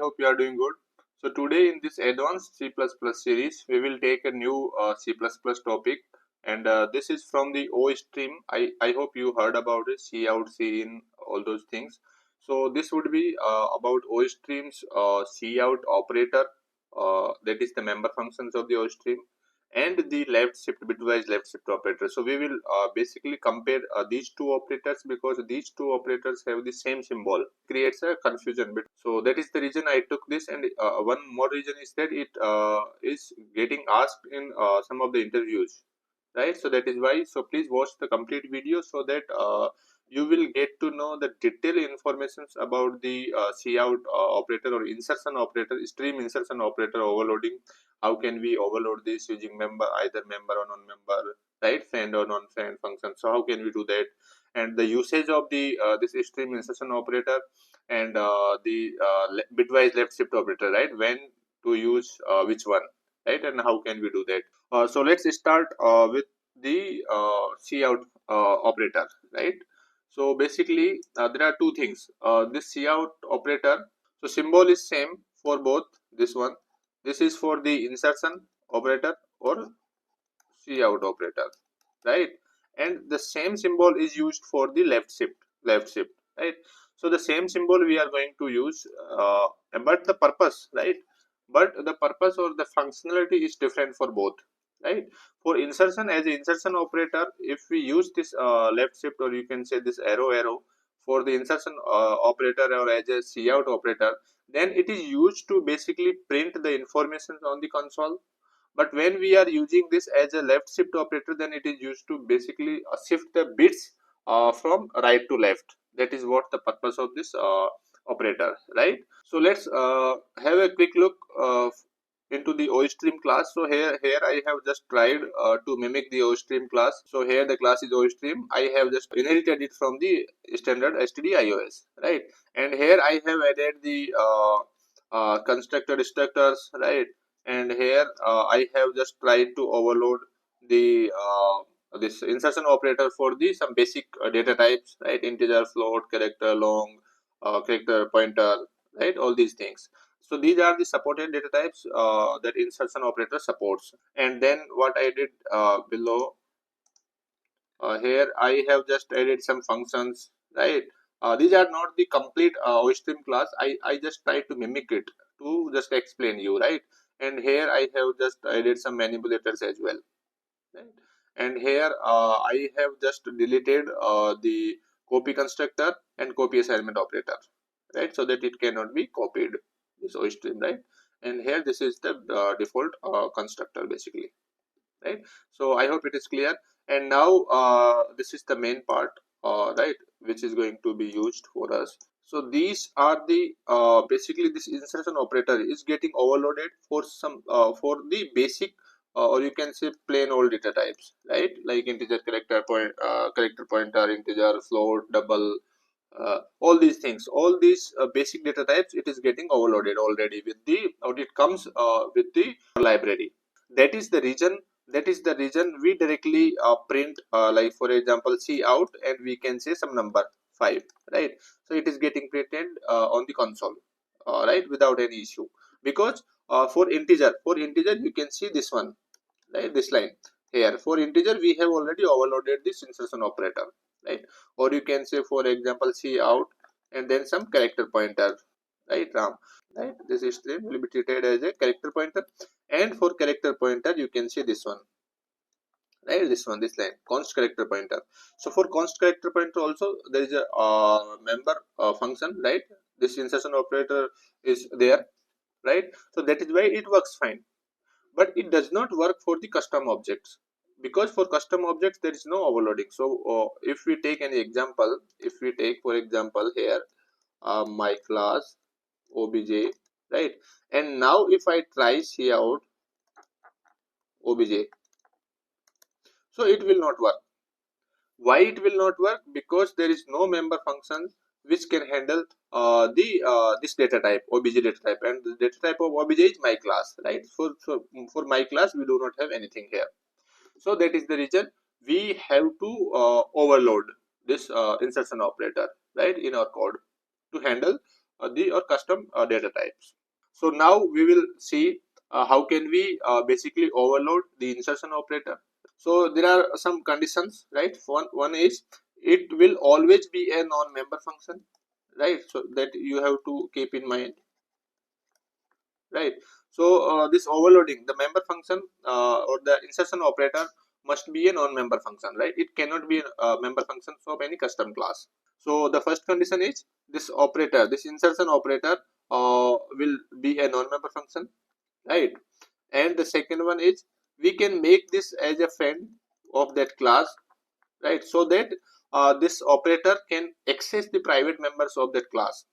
hope you are doing good. So today in this advanced C++ series, we will take a new C++ topic, and this is from the O stream. I hope you heard about it, C out, C in, all those things. So this would be about O stream's C out operator, that is the member functions of the O stream, and the left shift bitwise left shift operator. So we will basically compare these two operators, because these two operators have the same symbol. Creates a confusion bit. So that is the reason I took this, and one more reason is that it is getting asked in some of the interviews, right? So that is why. So please watch the complete video so that you will get to know the detailed informations about the cout operator or insertion operator, stream insertion operator overloading. How can we overload this using member, either member or non-member, right? Friend or non-friend function. So how can we do that? And the usage of the this stream insertion operator, and the bitwise left shift operator, right? When to use which one, right? And how can we do that? So let's start with the cout operator, right? So basically there are two things. This cout operator, so symbol is same for both. This one, this is for the insertion operator or cout operator, right? And the same symbol is used for the left shift, right? So the same symbol we are going to use, but the purpose, right? But the purpose or the functionality is different for both, right? For insertion, as an insertion operator, if we use this left shift, or you can say this arrow for the insertion operator, or as a cout operator, then it is used to basically print the information on the console. But when we are using this as a left shift operator, then it is used to basically shift the bits from right to left. That is what the purpose of this operator, right? So let's have a quick look into the OStream class. So here I have just tried to mimic the OStream class. So here the class is OStream. I have just inherited it from the standard std.ios, right? And here I have added the constructor destructors, right? And here I have just tried to overload the this insertion operator for the some basic data types, right? Integer, float, character, long, character, pointer, right? All these things. So these are the supported data types that insertion operator supports. And then what I did below, here I have just added some functions, right? These are not the complete OStream class. I just try to mimic it to just explain you, right? And here I have just added some manipulators as well, right? And here I have just deleted the copy constructor and copy assignment operator, right? So that it cannot be copied, this OStream, right? And here this is the default constructor basically, right? So I hope it is clear. And now this is the main part, right, which is going to be used for us. So these are the basically this insertion operator is getting overloaded for some for the basic or you can say plain old data types, right? Like integer, character pointer, integer, float, double, all these things, all these basic data types, it is getting overloaded already with the, or it comes with the library. That is the reason we directly print like for example cout, and we can say some number 5, right? So it is getting printed on the console, right, without any issue. Because for integer you can see this one, right, this line here. For integer we have already overloaded this insertion operator, right? Or you can say for example cout and then some character pointer, right, Ram, right? This string will be treated as a character pointer, and for character pointer you can see this one, right? This one, this line, const character pointer. So for const character pointer also there is a member function, right? This insertion operator is there, right? So that is why it works fine. But it does not work for the custom objects, because for custom objects there is no overloading. So if we take any example, if we take for example here my class obj, right? And now if I try cout obj, so it will not work. Why it will not work? Because there is no member function which can handle the this data type, obj data type, and the data type of obj is my class, right? For my class we do not have anything here. So that is the reason we have to overload this insertion operator, right, in our code to handle the or custom data types. So now we will see how can we basically overload the insertion operator. So there are some conditions, right? One is it will always be a non-member function, right? So that you have to keep in mind, right? So this overloading the member function or the insertion operator must be a non-member function, right? It cannot be a member function of any custom class. So the first condition is this operator, this insertion operator will be a non-member function, right? And the second one is we can make this as a friend of that class, right? So that this operator can access the private members of that class.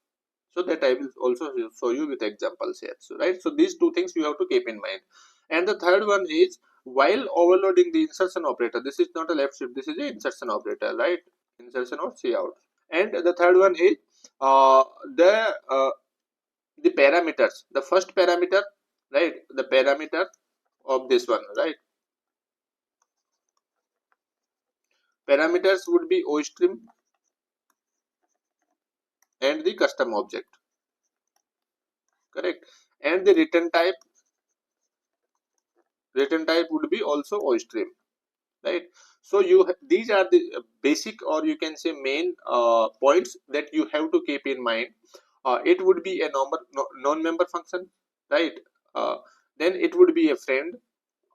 So that I will also show you with examples here. So right, so these two things you have to keep in mind. And the third one is while overloading the insertion operator, this is not a left shift, this is a insertion operator, right? Insertion or cout. And the third one is uh, the uh, the parameters, the first parameter, right? The parameter of this one, right? Parameters would be ostream and the custom object, correct? And the return type would be also ostream, right? So these are the basic, or you can say main points that you have to keep in mind. It would be a non-member function, right? uh, then it would be a friend,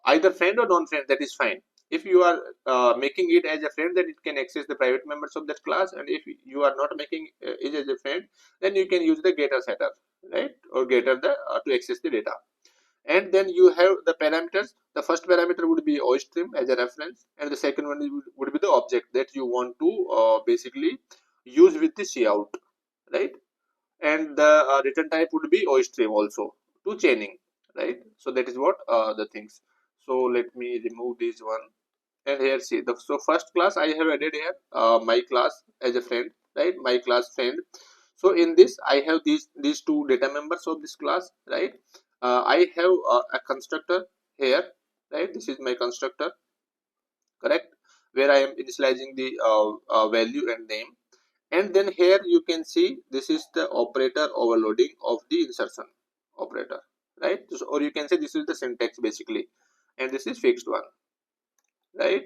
either friend or non-friend, that is fine. If you are making it as a friend, then it can access the private members of that class, and if you are not making it as a friend, then you can use the getter setter, right? Or getter to access the data. And then you have the parameters. The first parameter would be ostream as a reference, and the second one would be the object that you want to basically use with the cout, right? And the return type would be ostream also to chaining, right? So that is what the things. So let me remove this one. And here see the so first class I have added here my class as a friend, right? My class friend. So in this I have these two data members of this class, right? I have a constructor here, right? This is my constructor, correct? Where I am initializing the value and name. And then here you can see this is the operator overloading of the insertion operator, right? Or you can say this is the syntax basically, and this is fixed one, right?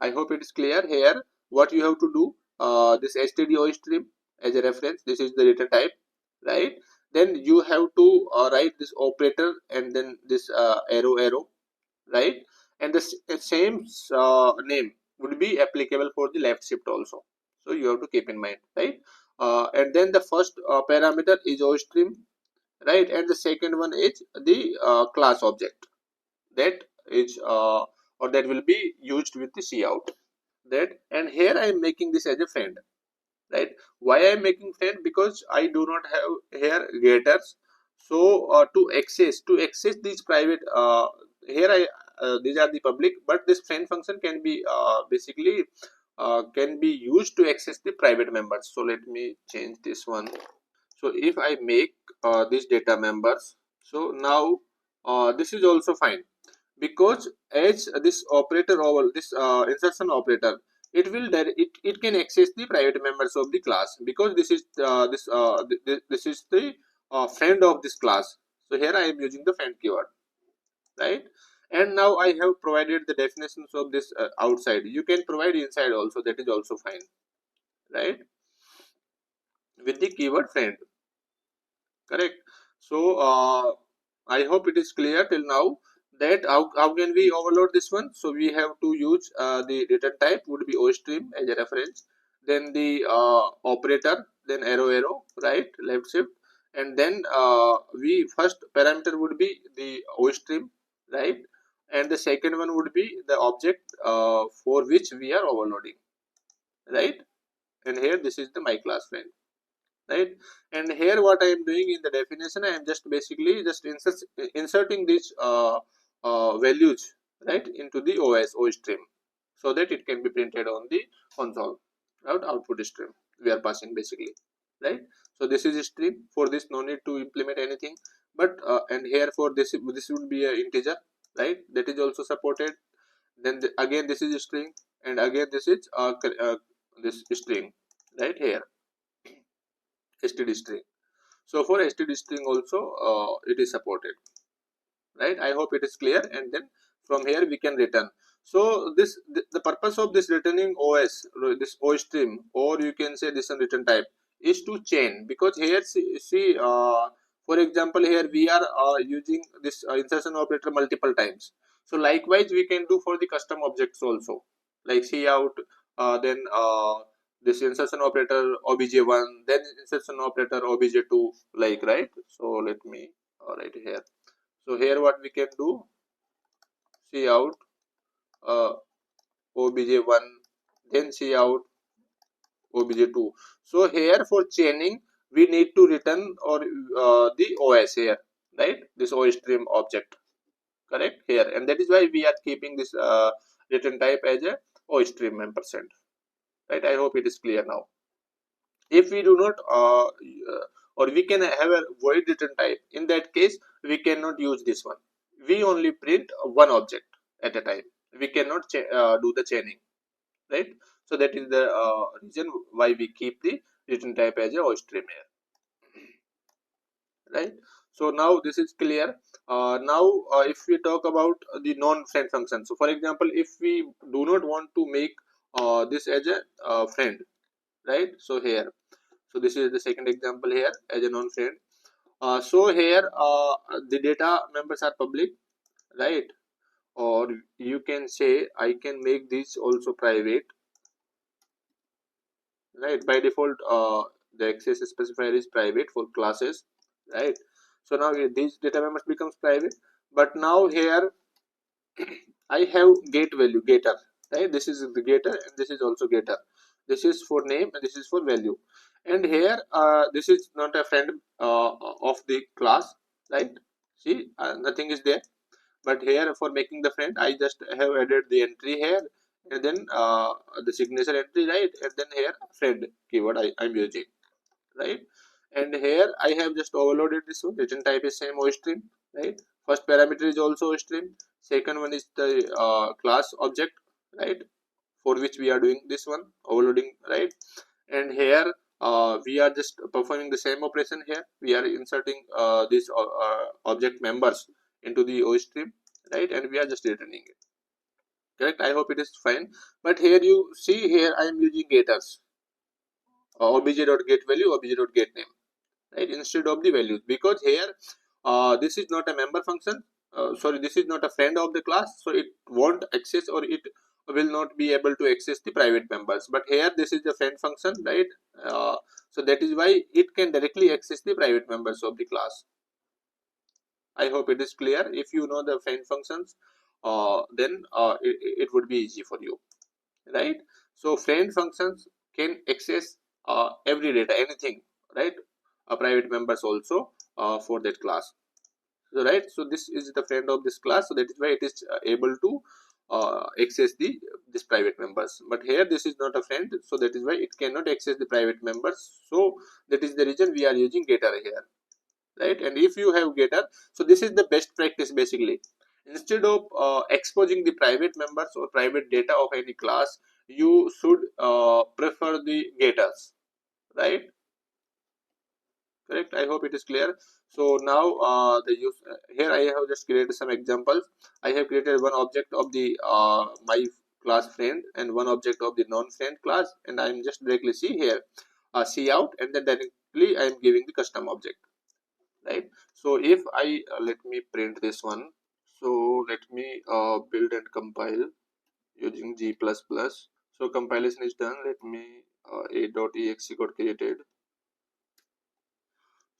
I hope it is clear. Here what you have to do, this std stream as a reference, this is the return type, right? Then you have to write this operator and then this arrow, right? And the same name would be applicable for the left shift also, so you have to keep in mind, right? And then the first parameter is ostream, right? And the second one is the class object that is or that will be used with the cout, that. And here I am making this as a friend, right? Why I am making friend? Because I do not have here getters. So to access these private here I these are the public, but this friend function can be basically can be used to access the private members. So let me change this one. So if I make these data members, so now this is also fine, because as this operator over this insertion operator, it can access the private members of the class, because this is this is the friend of this class. So here I am using the friend keyword, right? And now I have provided the definitions of this outside. You can provide inside also, that is also fine, right? With the keyword friend, correct? So I hope it is clear till now that how can we overload this one. So we have to use the return type would be ostream as a reference, then the operator, then arrow, right? Left shift. And then we first parameter would be the ostream, right? And the second one would be the object for which we are overloading, right? And here this is the my class friend, right? And here what I am doing in the definition, I am just basically just inserting these values, right, into the o stream, so that it can be printed on the console, right? Output stream we are passing basically, right? So this is a stream. For this no need to implement anything, but and here for this would be a integer, right? That is also supported. Then again this is a string, and again this is this string, right? Here std string. So for std string also it is supported, right? I hope it is clear. And then from here we can return. So this the purpose of this returning OS, this OS stream, or you can say this return type, is to chain, because here see for example here we are using this insertion operator multiple times. So likewise we can do for the custom objects also, like cout, then this insertion operator obj1, then insertion operator obj2, like, right? So let me write here. So here what we can do, cout obj1, then cout obj2. So here for chaining we need to return or the OS here, right? This OS stream object, correct, here, and that is why we are keeping this return type as a OS stream ampersand, right? I hope it is clear now. If we do not or we can have a void return type, in that case we cannot use this one. We only print one object at a time. We cannot do the chaining, right? So that is the reason why we keep the return type as a O stream here, right? So now this is clear. Now if we talk about the non-friend function, so for example if we do not want to make this as a friend, right? So here, so this is the second example here as a non-friend. So here the data members are public, right? Or you can say I can make this also private, right? By default the access specifier is private for classes, right? So now these data members becomes private, but now here I have get value getter, right? This is the getter and this is also getter. This is for name and this is for value. And here this is not a friend of the class, right? See, nothing is there. But here for making the friend I just have added the entry here, and then the signature entry, right? And then here friend keyword I'm using, right? And here I have just overloaded this one. Return type is same OStream, right? First parameter is also OStream. Second one is the class object, right? For which we are doing this one overloading, right? And here we are just performing the same operation here. We are inserting these object members into the OStream, right? And we are just returning it, correct? I hope it is fine. But here you see here I am using getters, obj.getValue, obj.getName, right, instead of the values, because here this is not a member function, sorry, this is not a friend of the class, so it won't access or it will not be able to access the private members. But here this is the friend function, right? So that is why it can directly access the private members of the class. I hope it is clear. If you know the friend functions, then it would be easy for you, right? So friend functions can access every data, anything, right? Private members also for that class, so, right? So this is the friend of this class, so that is why it is able to access the this private members. But here this is not a friend, so that is why it cannot access the private members. So that is the reason we are using getter here, right? And if you have getter, so this is the best practice basically. Instead of exposing the private members or private data of any class, you should prefer the getters, right? Correct. I hope it is clear. So now the use here I have just created some examples. I have created one object of the my class friend and one object of the non-friend class, and I am just directly see here cout, and then directly I am giving the custom object, right? So if I let me print this one. So let me build and compile using G++. So compilation is done. Let me a.exe got created.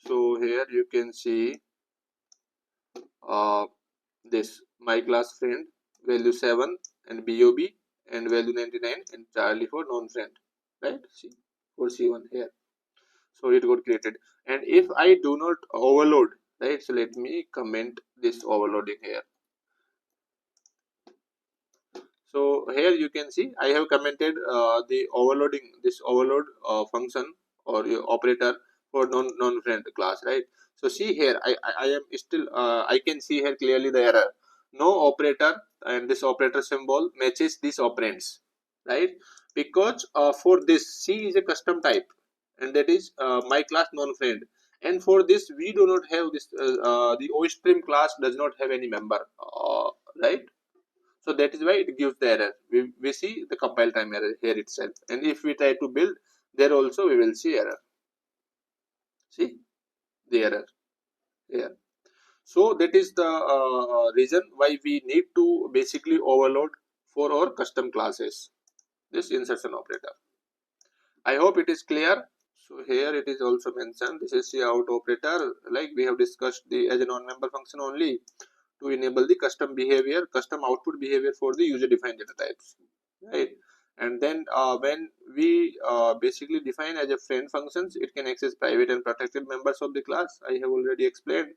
So here you can see this my class friend value 7 and bob and value 99 and Charlie for non-friend, right? See, for C1 here. So it got created. And if I do not overload, right? So let me comment this overloading here. So here you can see I have commented the overloading, this overload function or operator for non-friend class, right? So see here I am still I can see here clearly the error. No operator and this operator symbol matches these operands, right? Because for this C is a custom type, and that is my class non-friend, and for this we do not have this the OStream class does not have any member, right? So that is why it gives the error. We see the compile time error here itself, and if we try to build, there also we will see error. See the error here. So that is the reason why we need to basically overload for our custom classes this insertion operator. I hope it is clear. So here it is also mentioned, this is cout operator, like we have discussed the as a non-member function only to enable the custom behavior, custom output behavior for the user defined data types, right? And then when we basically define as a friend functions, it can access private and protected members of the class. I have already explained.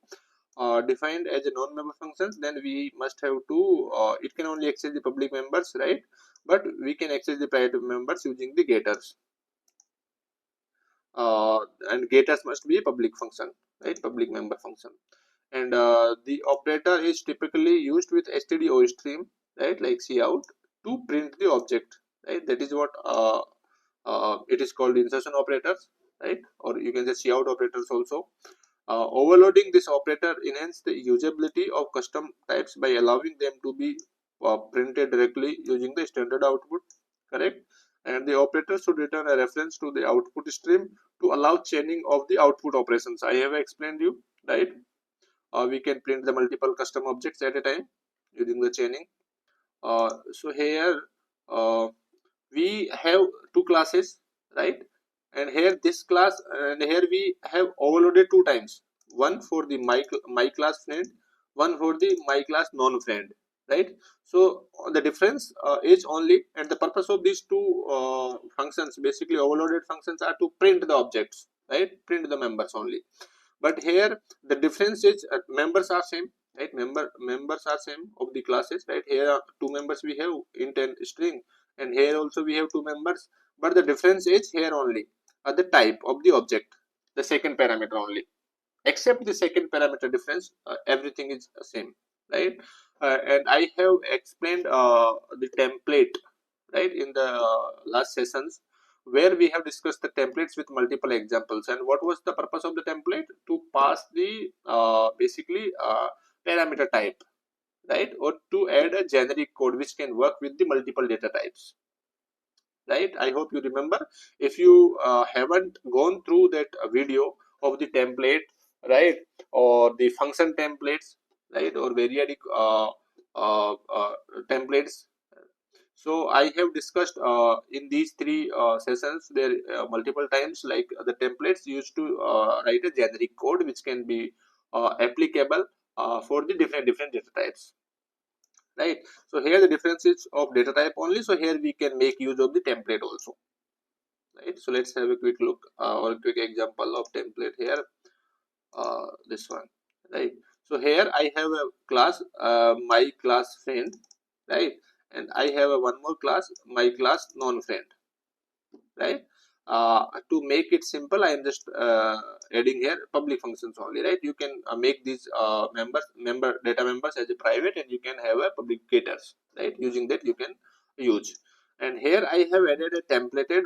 Defined as a non-member functions, then we must have to it can only access the public members, right? But we can access the private members using the getters, and getters must be a public function, right? Public member function. And the operator is typically used with std stream, right, like cout, to print the object, right? That is what it is called insertion operators, right? Or you can say cout operators also. Overloading this operator enhances the usability of custom types by allowing them to be printed directly using the standard output, correct? And the operator should return a reference to the output stream to allow chaining of the output operations. I have explained you, right? We can print the multiple custom objects at a time using the chaining. So here we have two classes, right? And here this class, and here we have overloaded two times, one for the my class friend, one for the my class non friend, right? So the difference is only, and the purpose of these two functions, basically overloaded functions, are to print the objects, right? Print the members only. But here the difference is members are same, right? Members are same of the classes, right? Here are two members we have int and string, and here also we have two members, but the difference is here only the type of the object, the second parameter only. Except the second parameter difference, everything is same, right? And I have explained the template, right, in the last sessions, where we have discussed the templates with multiple examples. And what was the purpose of the template? To pass the basically parameter type, right, or to add a generic code which can work with the multiple data types, right? I hope you remember. If you haven't gone through that video of the template, right, or the function templates, right, or variadic templates, so I have discussed in these three sessions there multiple times, like the templates used to write a generic code which can be applicable for the different data types, right? So here the difference is of data type only, so here we can make use of the template also, right? So let's have a quick look or a quick example of template here, this one, right? So here I have a class my class friend, right, and I have a one more class, my class non friend, right? To make it simple, I am just adding here public functions only, right? You can make these data members as a private, and you can have a public getters, right? Using that you can use. And here I have added a templated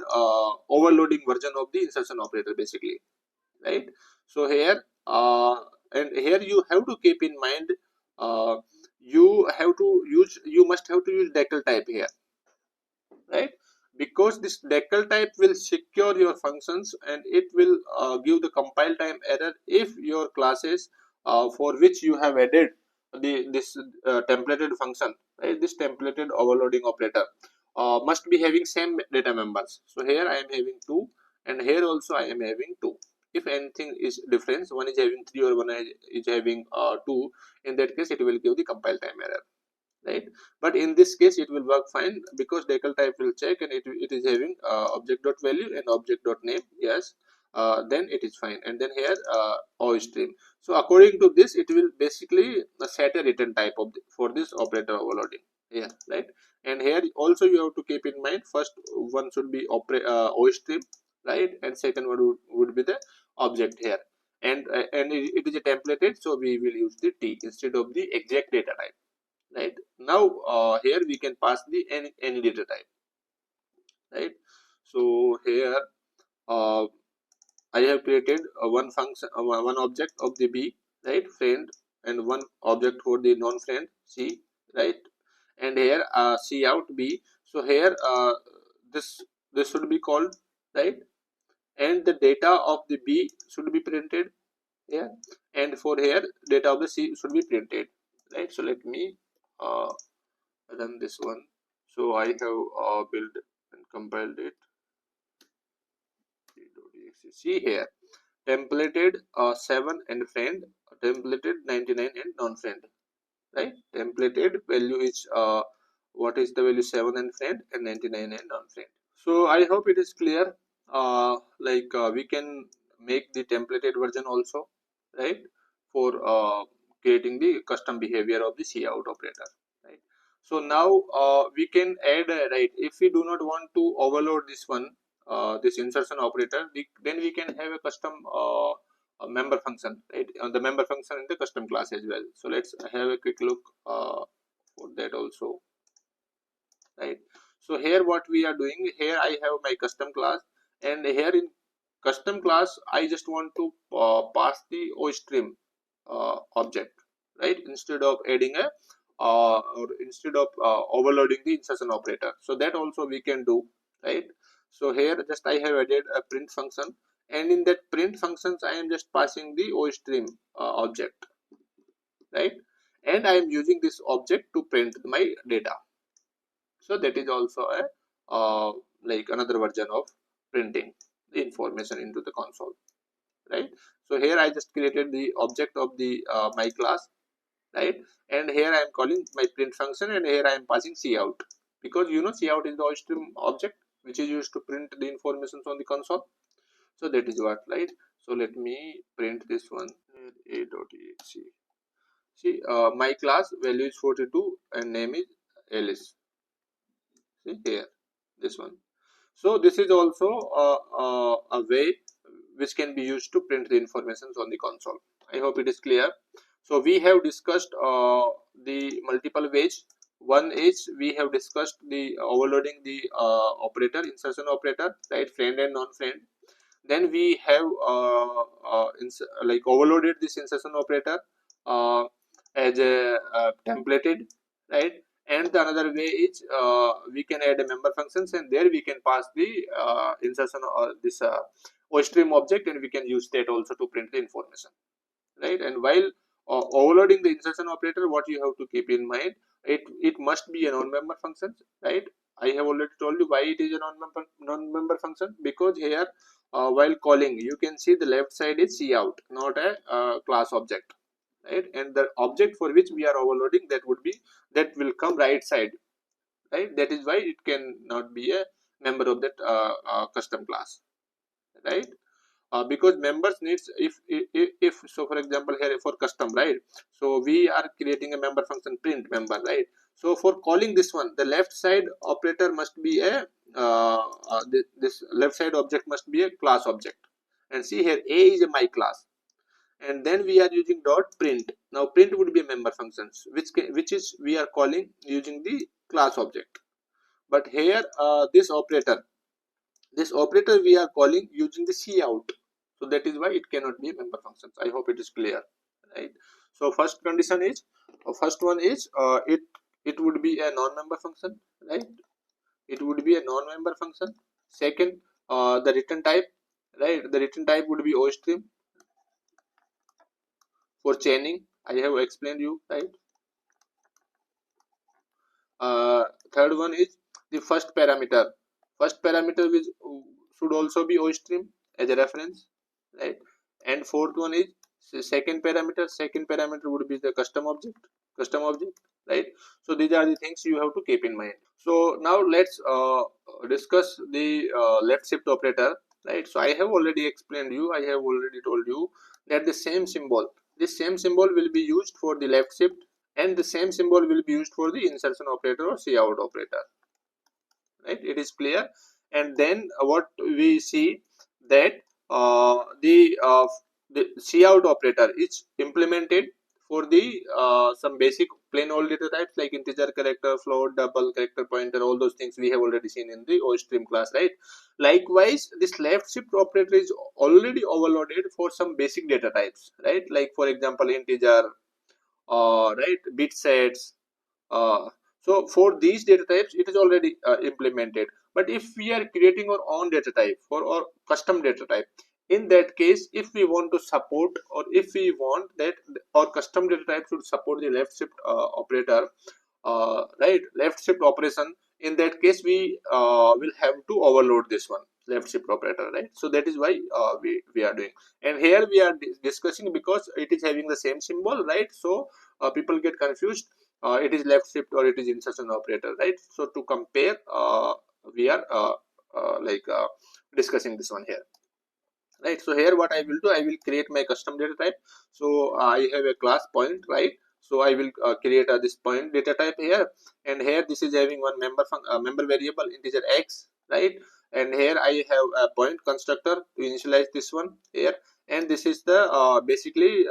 overloading version of the insertion operator, basically, right? So here and here you have to keep in mind, you must have to use decal type here, right? Because this decal type will secure your functions, and it will give the compile time error if your classes for which you have added this templated function, right, this templated overloading operator must be having same data members. So here I am having 2, and here also I am having 2. If anything is difference, one is having 3 or one is having 2, in that case it will give the compile time error, right? But in this case it will work fine, because decal type will check, and it is having object dot value and object dot name, yes, then it is fine. And then here OStream. So according to this, it will basically set a return type of for this operator overloading here, right? And here also you have to keep in mind, first one should be OStream, right, and second one would be the object here. And it is a templated, so we will use the T instead of the exact data type, right? Now here we can pass the any data type, right? So here I have created one function, one object of the B, right, friend, and one object for the non-friend C, right, and here C out B. So here this should be called, right, and the data of the B should be printed here, and for here data of the C should be printed, right. So let me run this one. So I have built and compiled it. See here, templated 7 and friend, templated 99 and non-friend, right. Templated value is what is the value 7 and friend, and 99 and non-friend. So I hope it is clear. We can make the templated version also, right, for creating the custom behavior of the cout operator, right. So now we can add, right, if we do not want to overload this one, this insertion operator, then we can have a custom a member function, right, on the member function in the custom class as well. So let's have a quick look for that also, right. So here what we are doing, here I have my custom class, and here in custom class I just want to pass the ostream object, right, instead of adding a or instead of overloading the insertion operator. So that also we can do, right. So here just I have added a print function, and in that print functions I am just passing the ostream object, right, and I am using this object to print my data. So that is also a like another version of printing the information into the console, right. So here I just created the object of the my class, right, and here I am calling my print function, and here I am passing cout, because you know cout is the ostream object which is used to print the information on the console. So that is what, right. So let me print this one, a.exe. See, my class value is 42 and name is Alice. See here, this one. So this is also a way which can be used to print the information on the console. I hope it is clear. So we have discussed the multiple ways. One is we have discussed the overloading the operator, insertion operator, right, friend and non-friend. Then we have like overloaded this insertion operator uh, as a templated, right. And the another way is we can add a member functions, and there we can pass the insertion or this ostream object, and we can use that also to print the information, right. And while overloading the insertion operator, what you have to keep in mind, it must be a non-member function, right. I have already told you why it is a non-member function, because here while calling you can see the left side is cout, not a class object, right, and the object for which we are overloading, that will come right side, right. That is why it can not be a member of that custom class, right. Because members needs, if so for example here for custom, right, so we are creating a member function print member, right. So for calling this one, the left side operator must be a this left side object must be a class object, and see here a is a my class, and then we are using dot print. Now print would be a member functions which is we are calling using the class object, but here this operator we are calling using the cout. So that is why it cannot be member functions. I hope it is clear, right. So first condition is first one is it would be a non-member function, right. It would be a non-member function. Second, the return type, right, the return type would be ostream for chaining. I have explained you, right. Third one is the first parameter. First parameter which should also be ostream as a reference, right. And fourth one is second parameter. Second parameter would be the custom object, right. So these are the things you have to keep in mind. So now let's discuss the left shift operator, right. So I have already explained you, I have already told you that the same symbol, this same symbol will be used for the left shift, and the same symbol will be used for the insertion operator or cout operator, right. It is clear. And then what we see that the cout operator is implemented for the some basic plain old data types like integer, character, float, double, character pointer, all those things we have already seen in the OStream class, right? Likewise, this left shift operator is already overloaded for some basic data types, right? Like for example, integer, right, bit sets. Uh, so for these data types, it is already implemented. But if we are creating our own data type for our custom data type, in that case, if we want to support, or if we want that our custom data type should support the left shift operator, right, left shift operation, in that case we will have to overload this one, left shift operator, right? So that is why we are doing, and here we are discussing because it is having the same symbol, right? So people get confused, it is left shift or it is insertion operator, right? So to compare, we are discussing this one here, right? So here what I will do, I will create my custom data type. So I have a class point, right? So I will create this point data type here, and here this is having one member variable integer x, right? And here I have a point constructor to initialize this one here, and this is the basically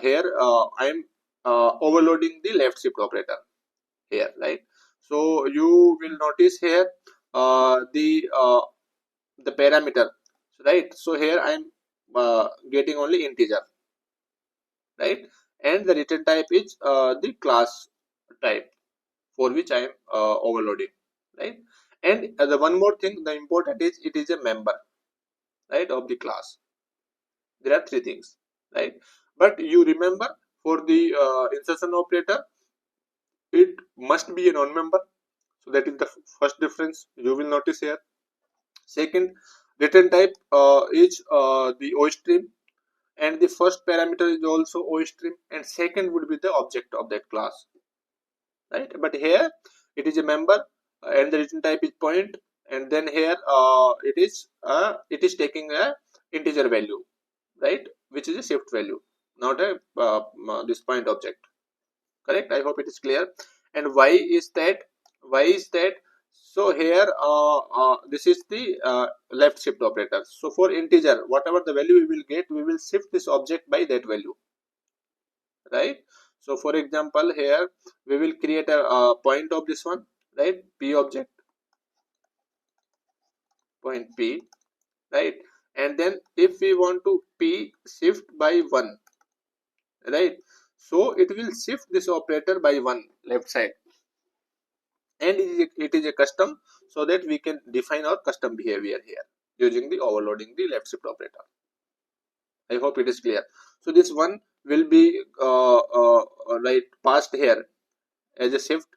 here I am overloading the left shift operator here, right? So you will notice here the parameter, right? So here I am getting only integer, right? And the return type is the class type for which I am overloading, right? And the one more thing, the important is it is a member, right, of the class. There are three things, right? But you remember, for the insertion operator, it must be a non-member. So that is the first difference you will notice here. Second, return type is the OStream, and the first parameter is also OStream, and second would be the object of that class, right? But here it is a member, and the return type is point, and then here it is taking a integer value, right, which is a shift value, not a this point object, correct? I hope it is clear. And why is that? Why is that? So here this is the left shift operator. So for integer, whatever the value we will get, we will shift this object by that value, right? So for example, here we will create a point of this one, right? P object, point P, right? And then if we want to P shift by 1, right? So it will shift this operator by 1 left side, and it is a custom, so that we can define our custom behavior here using the overloading the left shift operator. I hope it is clear. So this one will be right, passed here as a shift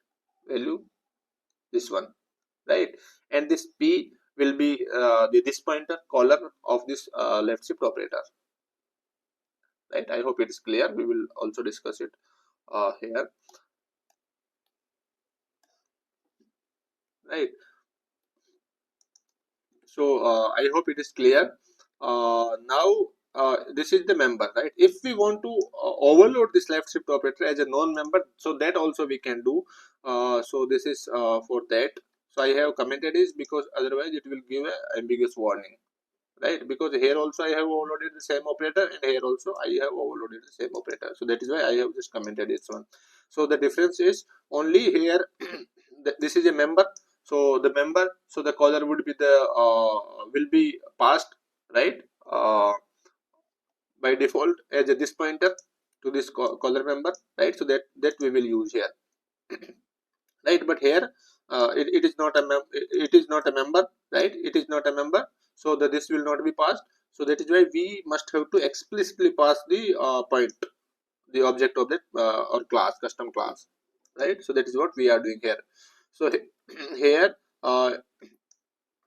value, this one, right? And this P will be this pointer caller of this left shift operator, right? I hope it is clear. We will also discuss it here, right? So I hope it is clear. Now this is the member, right? If we want to overload this left shift operator as a non-member, so that also we can do. So this is for that. So I have commented is because otherwise it will give a ambiguous warning, right? Because here also I have overloaded the same operator, and here also I have overloaded the same operator. So that is why I have just commented this one. So the difference is only here this is a member. So the member, so the caller would be the will be passed, right, by default as a this pointer to this caller member, right? So that we will use here, right? But here it is not a it is not a member, right? It is not a member, so the this will not be passed. So that is why we must have to explicitly pass the point, the object of that or class, custom class, right? So that is what we are doing here. So here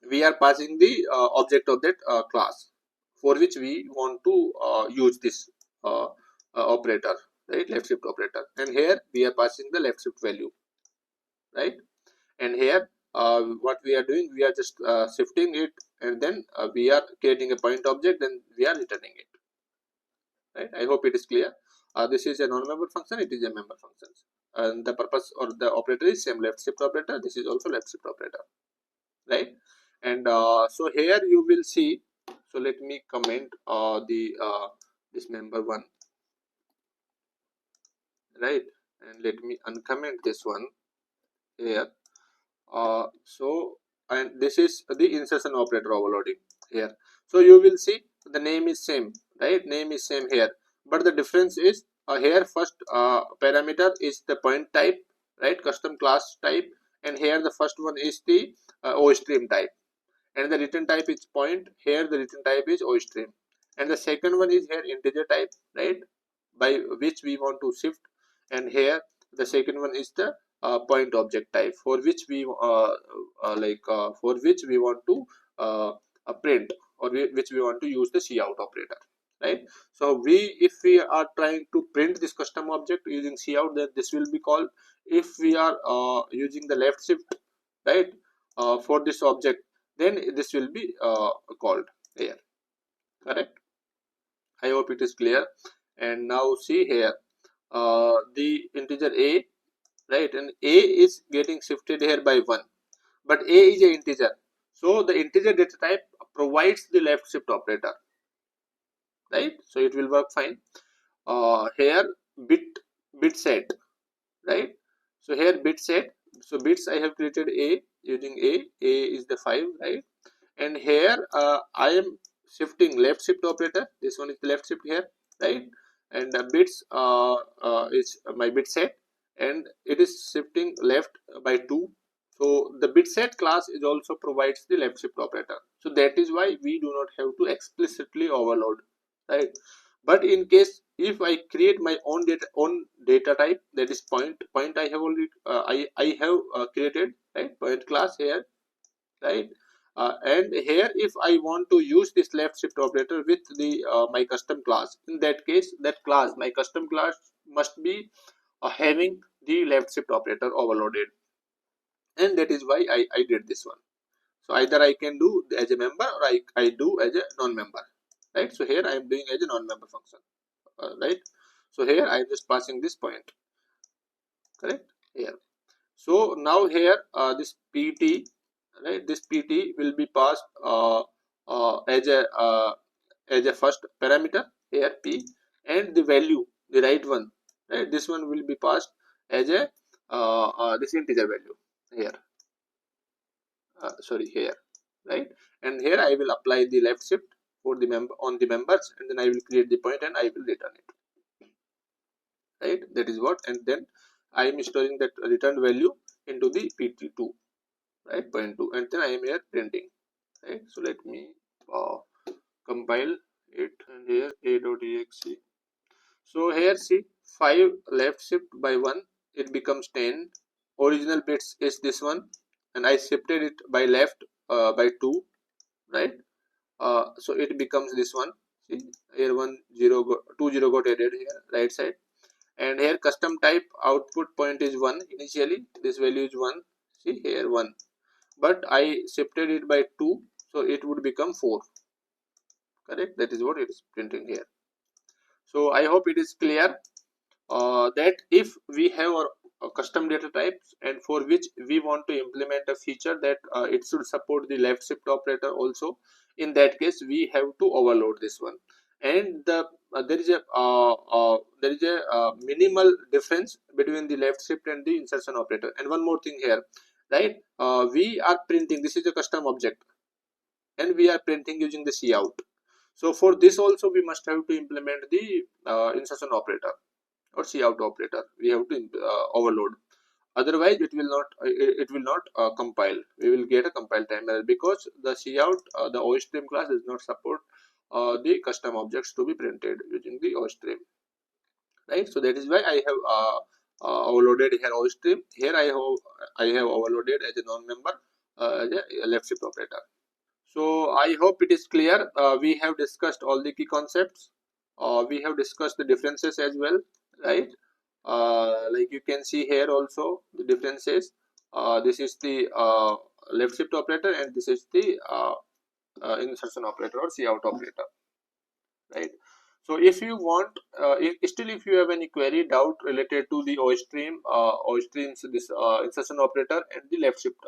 we are passing the object of that class for which we want to use this operator, right, left shift operator, and here we are passing the left shift value, right? And here what we are doing, we are just shifting it, and then we are creating a point object, and we are returning it, right? I hope it is clear. This is a non-member function, it is a member function, and the purpose or the operator is same, left shift operator. This is also left shift operator, right? And so here you will see, so let me comment the this member one. right? And let me uncomment this one here. So and this is the insertion operator overloading here. So you will see the name is same, right? Name is same here, but the difference is here first parameter is the point type, right? Custom class type, and here the first one is the OStream type, and the return type is point. Here the return type is OStream, and the second one is here integer type, right? By which we want to shift, and here the second one is the point object type for which we for which we want to print, or which we want to use the cout operator, right? So if we are trying to print this custom object using cout, then this will be called. If we are using the left shift, right, for this object, then this will be called here, correct? I hope it is clear. And now see here the integer a, right, and a is getting shifted here by 1, but a is a integer, so the integer data type provides the left shift operator, right? So it will work fine. Here bit set, right? So here bit set, so bits I have created a using a is the 5, right? And here I am shifting left shift operator. This one is the left shift here, right? And the bits is my bit set, and it is shifting left by 2. So the bit set class is also provides the left shift operator. So that is why we do not have to explicitly overload, right? But in case if I create my own data type, that is point I have already I have created, right? Point class here, right? And here if I want to use this left shift operator with the my custom class, in that case that class, my custom class, must be having the left shift operator overloaded, and that is why I did this one. So either I can do as a member, or I do as a non-member, right? So here I am doing as a non-member function, right? So here I am just passing this point, correct, here. So now here this pt, right, this pt will be passed as a first parameter here p, and the value, the right one, right, this one will be passed as a this integer value here, sorry, here, right? And here I will apply the left shift for the member on the members, and then I will create the point and I will return it, right? That is what, and then I am storing that returned value into the pt2, right, point 2, and then I am here printing, right? So let me compile it, and here a.exe. So here see 5 left shift by 1, it becomes 10. Original bits is this one, and I shifted it by left by 2, right? So it becomes this one. See here 20 got added here right side, and here custom type output point is 1 initially. This value is 1. See here 1, but I shifted it by 2, so it would become 4, correct? That is what it is printing here. So I hope it is clear that if we have our custom data types, and for which we want to implement a feature that it should support the left shift operator also, in that case we have to overload this one. And there is a minimal difference between the left shift and the insertion operator. And one more thing here, right? We are printing, this is a custom object, and we are printing using the cout. So for this also we must have to implement the insertion operator or cout operator. We have to overload, otherwise it will not compile. We will get a compile time error, because the cout the OStream class does not support the custom objects to be printed using the OStream, right? So that is why I have overloaded here OStream. Here I have overloaded as a non-member as a left shift operator. So I hope it is clear. We have discussed all the key concepts. We have discussed the differences as well, right? Like you can see here also the differences. This is the left shift operator, and this is the insertion operator or cout operator, right? So if you want, if you have any query, doubt related to the OStream's this insertion operator and the left shift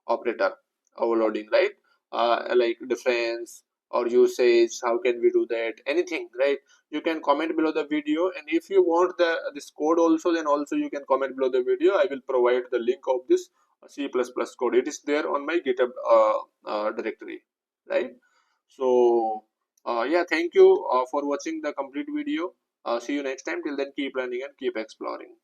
operator overloading, right? Like difference, or usage, how can we do that, anything, right? You can comment below the video, and if you want this code also, then also you can comment below the video. I will provide the link of this C++ code. It is there on my GitHub directory, right? So yeah, thank you for watching the complete video. See you next time. Till then, keep learning and keep exploring.